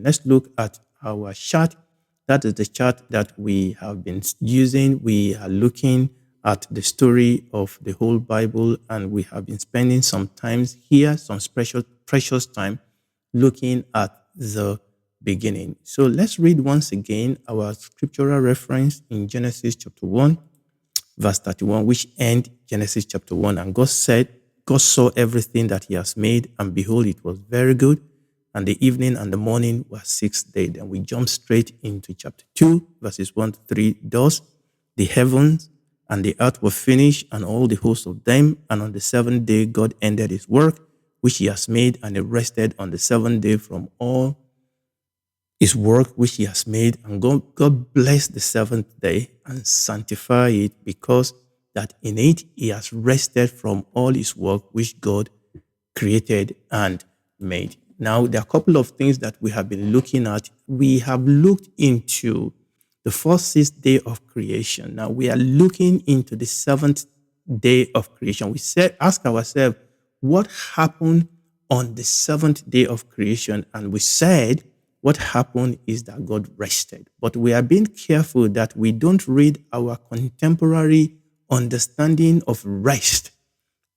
creation. Let's look at our chart. That is the chart that we have been using. We are looking at the story of the whole Bible, and we have been spending some time here, some precious time looking at the beginning. So let's read once again our scriptural reference in Genesis chapter 1, verse 31, which end Genesis chapter 1. And God said, God saw everything that he has made, and behold, it was very good. And the evening and the morning were sixth day. Then we jump straight into chapter 2, verses 1 to 3. Thus the heavens and the earth were finished, and all the hosts of them. And on the seventh day, God ended his work, which he has made, and he rested on the seventh day from all his work which he has made. And God blessed the seventh day and sanctified it, because that in it he has rested from all his work which God created and made. Now, there are a couple of things that we have been looking at. We have looked into the first 6 day of creation. Now, we are looking into the seventh day of creation. We ask ourselves, what happened on the seventh day of creation? And we said, what happened is that God rested. But we are being careful that we don't read our contemporary understanding of rest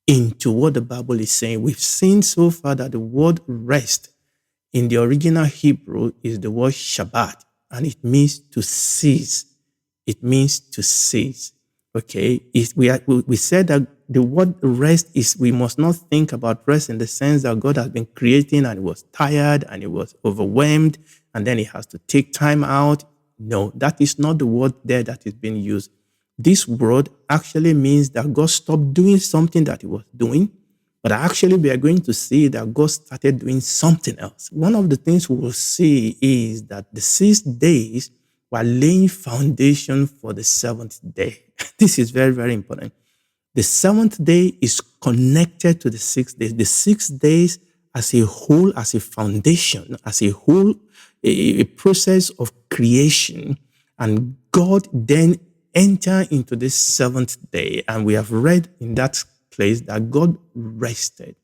into what the Bible is saying. We've seen so far that the word rest in the original Hebrew is the word Shabbat, and it means to cease. It means to cease. Okay? We said that the word rest is, we must not think about rest in the sense that God has been creating and he was tired and he was overwhelmed and then he has to take time out. No, that is not the word there that is being used. This word actually means that God stopped doing something that he was doing, but actually we are going to see that God started doing something else. One of the things we will see is that the 6 days were laying foundation for the seventh day. This is very, very important. The seventh day is connected to the 6 days. The 6 days as a whole, as a foundation, as a whole, a process of creation. And God then entered into this seventh day. And we have read in that place that God rested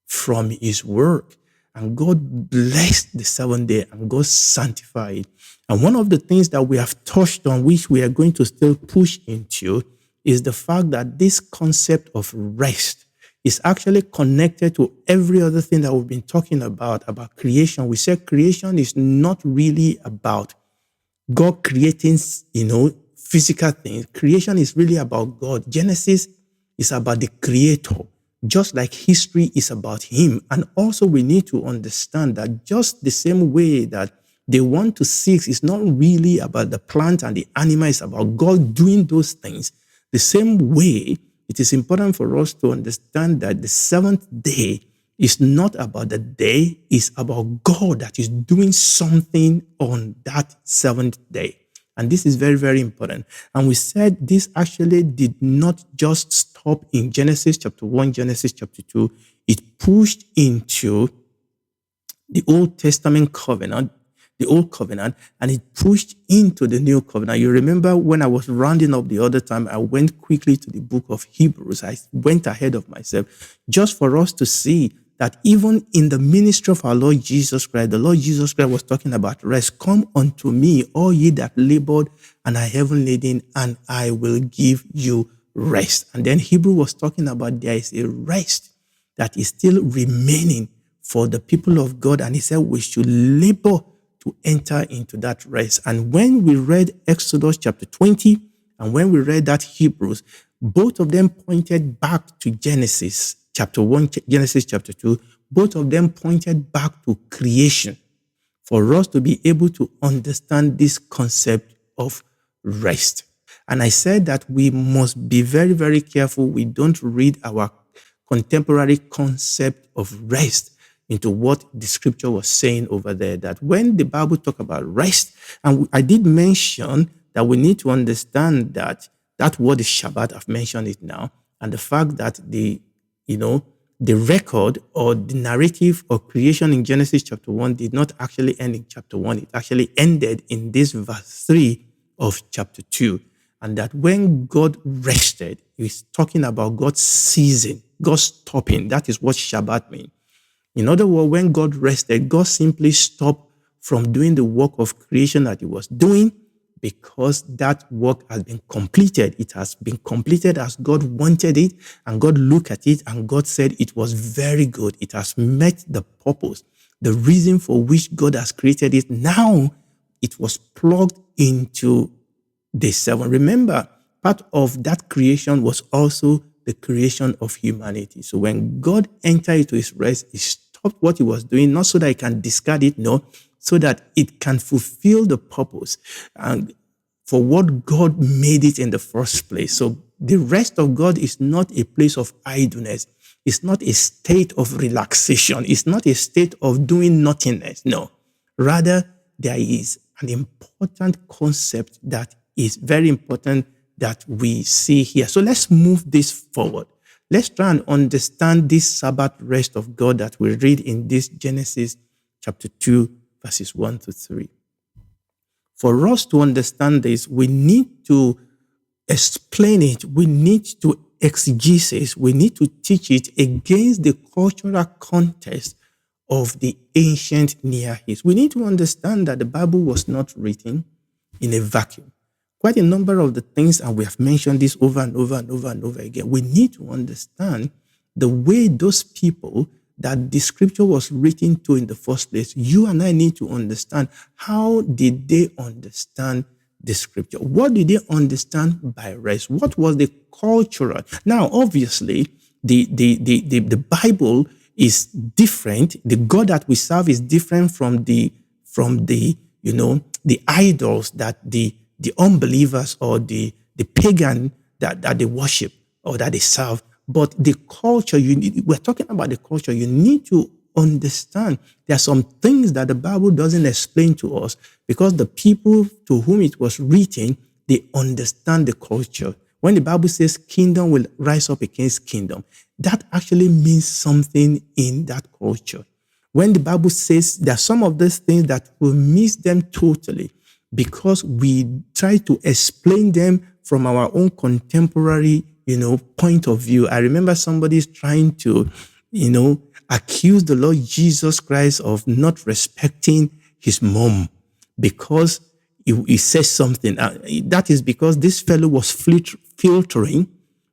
from his work. And God blessed the seventh day and God sanctified it. And one of the things that we have touched on, which we are going to still push into, is the fact that this concept of rest is actually connected to every other thing that we've been talking about creation. We said creation is not really about God creating, physical things. Creation is really about God. Genesis is about the creator, just like history is about him. And also we need to understand that just the same way that the 1 to 6 is not really about the plant and the animal, it's about God doing those things. The same way, it is important for us to understand that the seventh day is not about the day, it's about God that is doing something on that seventh day. And this is very, very important. And we said this actually did not just stop in Genesis chapter 1, Genesis chapter 2. It pushed into the Old Testament covenant, the Old Covenant, and it pushed into the New Covenant. You remember when I was rounding up the other time, I went quickly to the book of Hebrews. I went ahead of myself just for us to see that even in the ministry of our Lord Jesus Christ, the Lord Jesus Christ was talking about rest. Come unto me, all ye that labored and are heavy laden, and I will give you rest. And then Hebrew was talking about there is a rest that is still remaining for the people of God. And he said we should labor to enter into that rest. And when we read Exodus chapter 20, and when we read that Hebrews, both of them pointed back to Genesis chapter 1, Genesis chapter 2. Both of them pointed back to creation for us to be able to understand this concept of rest. And I said that we must be very, very careful we don't read our contemporary concept of rest into what the scripture was saying over there. That when the Bible talk about rest, and I did mention that we need to understand that that word is Shabbat. I've mentioned it now. And the fact that the record or the narrative of creation in Genesis chapter 1 did not actually end in chapter 1. It actually ended in this verse 3 of chapter 2. And that when God rested, he's talking about God ceasing, God stopping. That is what Shabbat means. In other words, when God rested, God simply stopped from doing the work of creation that he was doing, because that work has been completed. It has been completed as God wanted it, and God looked at it and God said it was very good. It has met the purpose, the reason for which God has created it. Now it was plugged into day 7. Remember, part of that creation was also the creation of humanity. So when God entered into his rest, he stopped what he was doing, not so that he can discard it, no, so that it can fulfill the purpose and for what God made it in the first place. So the rest of God is not a place of idleness. It's not a state of relaxation. It's not a state of doing nothingness. No. Rather, there is an important concept that is very important that we see here. So let's move this forward. Let's try and understand this Sabbath rest of God that we read in this Genesis chapter 2, verses 1 to 3. For us to understand this, we need to explain it. We need to exegesis. We need to teach it against the cultural context of the ancient Near East. We need to understand that the Bible was not written in a vacuum. Quite a number of the things, and we have mentioned this over and over and over and over again, we need to understand the way those people that the scripture was written to in the first place, you and I need to understand how did they understand the scripture? What did they understand by rest? What was the cultural? Now, obviously, the Bible is different. The God that we serve is different from the idols that the unbelievers or the pagan that they worship or that they serve. But the culture, we're talking about the culture, you need to understand there are some things that the Bible doesn't explain to us because the people to whom it was written, they understand the culture. When the Bible says kingdom will rise up against kingdom, that actually means something in that culture. When the Bible says there are some of these things that will miss them totally because we try to explain them from our own contemporary point of view. I remember somebody's trying to, accuse the Lord Jesus Christ of not respecting his mom because he says something. That is because this fellow was filtering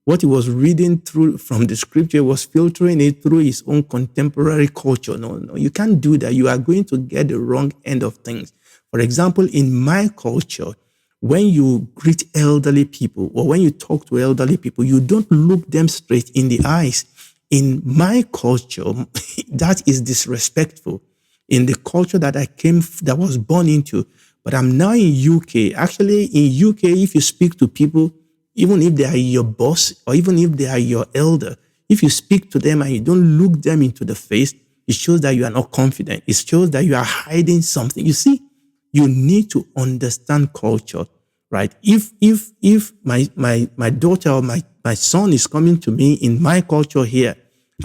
what he was reading through from the scripture, was filtering it through his own contemporary culture. No, you can't do that. You are going to get the wrong end of things. For example, in my culture, when you greet elderly people or when you talk to elderly people, you don't look them straight in the eyes. In my culture, that is disrespectful. In the culture that that was born into, but I'm now in UK. Actually, in UK, if you speak to people, even if they are your boss or even if they are your elder, if you speak to them and you don't look them into the face, it shows that you are not confident. It shows that you are hiding something. You see, you need to understand culture, right? If my daughter or my son is coming to me in my culture here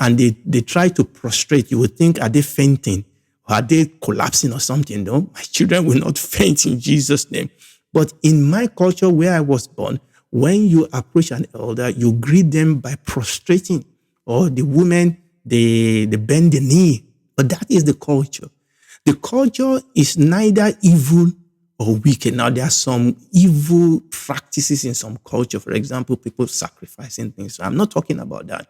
and they try to prostrate, you would think, are they fainting? Or are they collapsing or something? No, my children will not faint in Jesus' name. But in my culture where I was born, when you approach an elder, you greet them by prostrating, or the women, they bend the knee. But that is the culture. The culture is neither evil or wicked. Now, there are some evil practices in some culture. For example, people sacrificing things. So I'm not talking about that.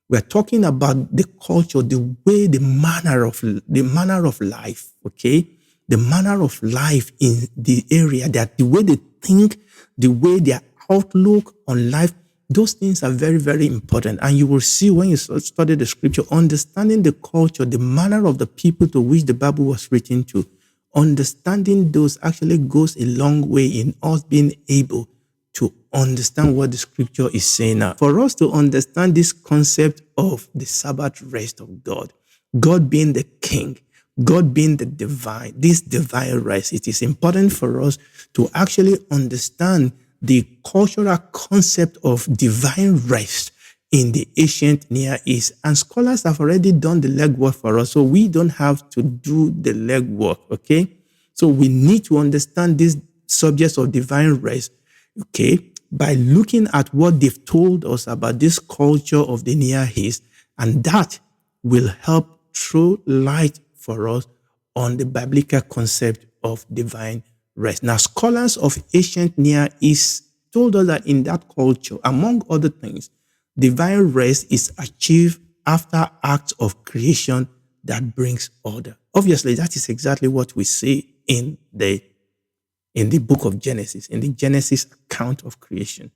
We're talking about the culture, the way, the manner of life, okay? The manner of life in the area, that the way they think, the way their outlook on life, those things are very, very important. And you will see when you study the scripture, understanding the culture, the manner of the people to which the Bible was written to, understanding those actually goes a long way in us being able to understand what the scripture is saying now. For us to understand this concept of the Sabbath rest of God, God being the king, God being the divine, this divine rest, it is important for us to actually understand the cultural concept of divine rest in the ancient Near East. And scholars have already done the legwork for us, so we don't have to do the legwork, okay? So we need to understand these subjects of divine rest, okay, by looking at what they've told us about this culture of the Near East, and that will help throw light for us on the biblical concept of divine rest. Now, scholars of ancient Near East told us that in that culture, among other things, divine rest is achieved after acts of creation that brings order. Obviously, that is exactly what we see in the book of Genesis, in the Genesis account of creation.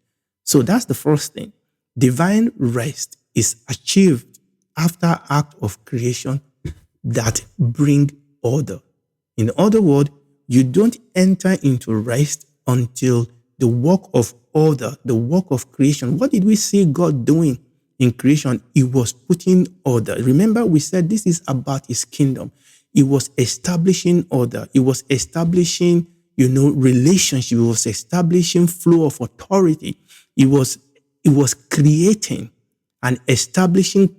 So that's the first thing. Divine rest is achieved after act of creation that bring order. In other words, you don't enter into rest until the work of order, the work of creation. What did we see God doing in creation? He was putting order. Remember, we said this is about his kingdom. He was establishing order. He was establishing, relationship. He was establishing flow of authority. He was creating and establishing,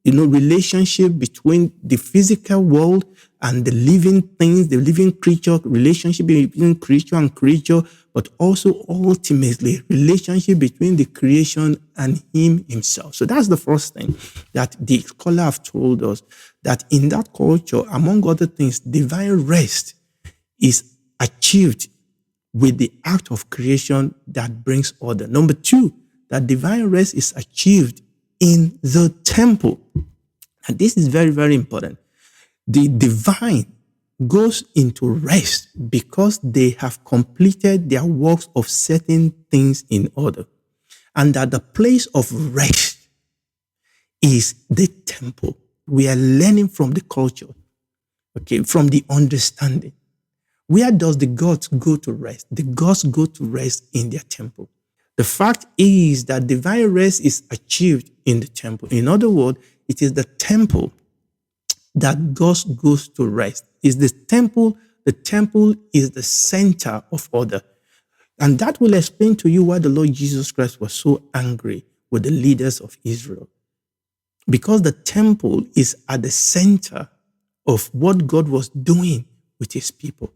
relationship between the physical world and the living things, the living creature, relationship between creature and creature, but also ultimately relationship between the creation and him himself. So that's the first thing that the scholar have told us, that in that culture, among other things, divine rest is achieved with the act of creation that brings order. Number two, that divine rest is achieved in the temple. And this is very, very important. The divine goes into rest because they have completed their works of setting things in order. And that the place of rest is the temple. We are learning from the culture, from the understanding. Where does the gods go to rest? The gods go to rest in their temple. The fact is that divine rest is achieved in the temple. In other words, it is the temple that God goes to rest. The temple is the center of order. And that will explain to you why the Lord Jesus Christ was so angry with the leaders of Israel. Because the temple is at the center of what God was doing with his people.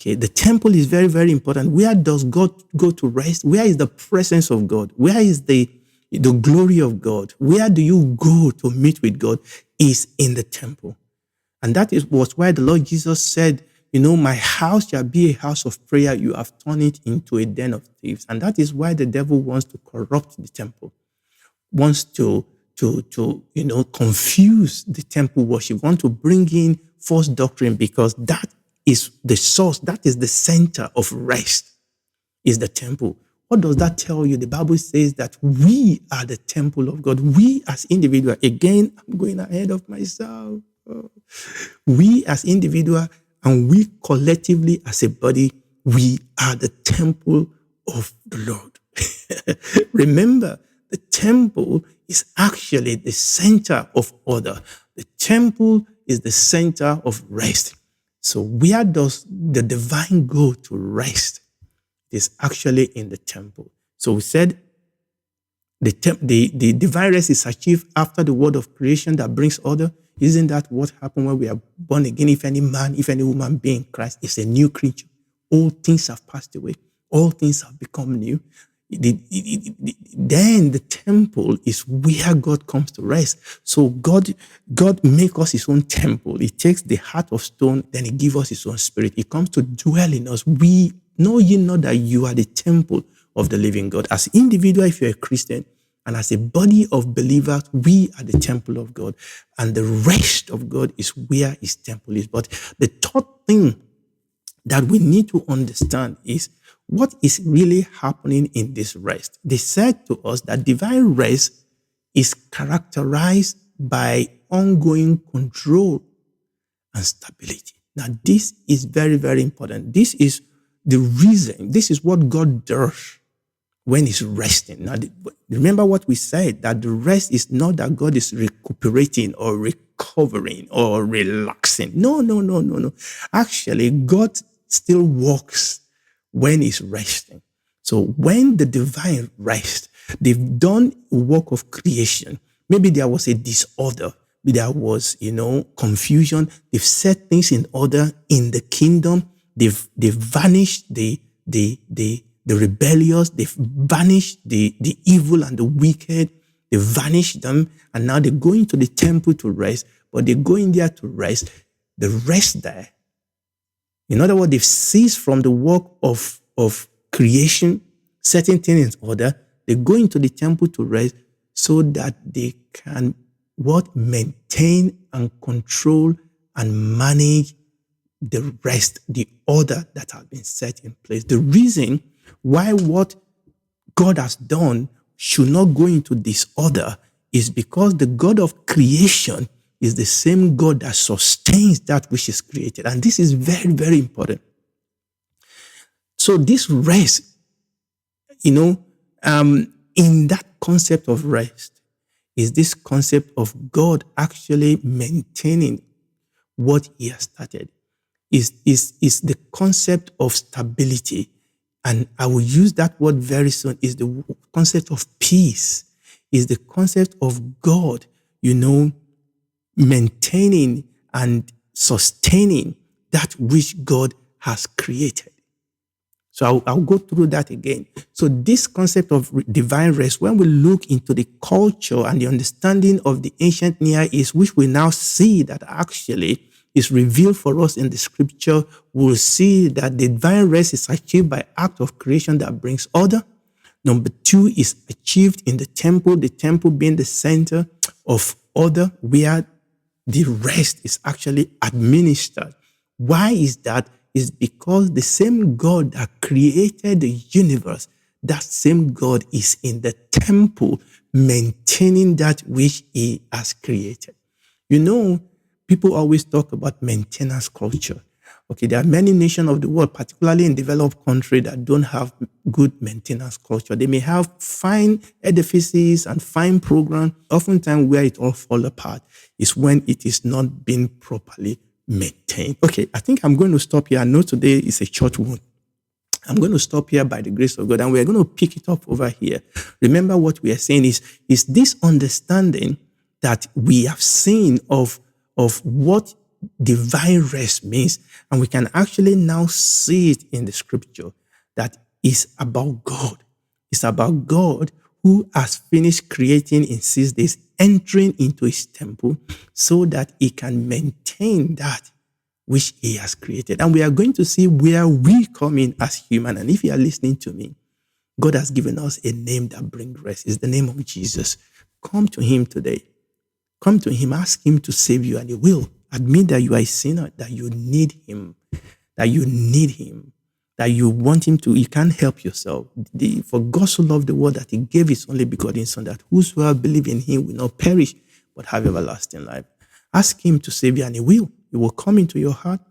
The temple is very, very important. Where does God go to rest? Where is the presence of God? Where is the glory of God? Where do you go to meet with God? Is in the temple. And that was why the Lord Jesus said, my house shall be a house of prayer. You have turned it into a den of thieves. And that is why the devil wants to corrupt the temple, wants to confuse the temple worship, wants to bring in false doctrine, because that is the source, that is the center of rest, is the temple. What does that tell you? The Bible says that we are the temple of God. We as individuals, again, I'm going ahead of myself. We as individuals and we collectively as a body, we are the temple of the Lord. Remember, the temple is actually the center of order. The temple is the center of rest. So where does the divine go to rest? Is actually in the temple. So we said the divine rest is achieved after the word of creation that brings order. Isn't that what happened when we are born again? If any man, if any woman be in Christ, is a new creature. All things have passed away. All things have become new. Then the temple is where God comes to rest. So God makes us his own temple. He takes the heart of stone, then he gives us his own spirit. He comes to dwell in us. We know ye not that you are the temple of the living God. As an individual, if you're a Christian, and as a body of believers, we are the temple of God. And the rest of God is where his temple is. But the third thing that we need to understand is what is really happening in this rest. They said to us that divine rest is characterized by ongoing control and stability. Now, this is very, very important. This is the reason, this is what God does when he's resting. Now, remember what we said, that the rest is not that God is recuperating or recovering or relaxing. No. Actually, God still works when he's resting. So when the divine rest, they've done work of creation. Maybe there was a disorder. Maybe there was, confusion. They've set things in order in the kingdom. They've vanished the rebellious. They've vanished the evil and the wicked. They vanished them. And now they go into the temple to rest. But they go in there to rest the rest there. In other words, they've ceased from the work of creation, setting things in order. They go into the temple to rest so that they can maintain and control and manage the rest, the order that has been set in place. The reason why what God has done should not go into disorder is because the God of creation is the same God that sustains that which is created. And this is very, very important. So this rest, in that concept of rest, is this concept of God actually maintaining what he has started. Is the concept of stability. And I will use that word very soon, is the concept of peace, is the concept of God, maintaining and sustaining that which God has created. So I'll go through that again. So this concept of divine rest, when we look into the culture and the understanding of the ancient Near East, which we now see that actually is revealed for us in the scripture, we'll see that the divine rest is achieved by act of creation that brings order. Number 2 is achieved in the temple being the center of order where the rest is actually administered. Why is that? Is because the same God that created the universe, that same God is in the temple maintaining that which he has created. People always talk about maintenance culture. Okay, there are many nations of the world, particularly in developed countries, that don't have good maintenance culture. They may have fine edifices and fine programs. Oftentimes where it all falls apart is when it is not being properly maintained. Okay, I think I'm going to stop here. I know today is a short one. I'm going to stop here by the grace of God, and we're going to pick it up over here. Remember what we are saying is this understanding that we have seen of what divine rest means, and we can actually now see it in the scripture that is about God. It's about God who has finished creating in 6 days, entering into his temple so that he can maintain that which he has created. And we are going to see where we come in as human. And if you are listening to me, God has given us a name that brings rest. It's the name of Jesus. Come to him today. Come to him, ask him to save you, and he will. Admit that you are a sinner, that you need him, that you want him to, you can't help yourself. For God so loved the world that he gave his only begotten Son, that whosoever believe in him will not perish, but have everlasting life. Ask him to save you, and he will. He will come into your heart,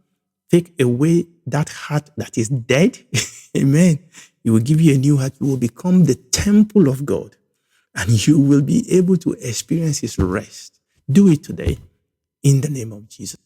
take away that heart that is dead. Amen. He will give you a new heart. You will become the temple of God, and you will be able to experience his rest. Do it today in the name of Jesus.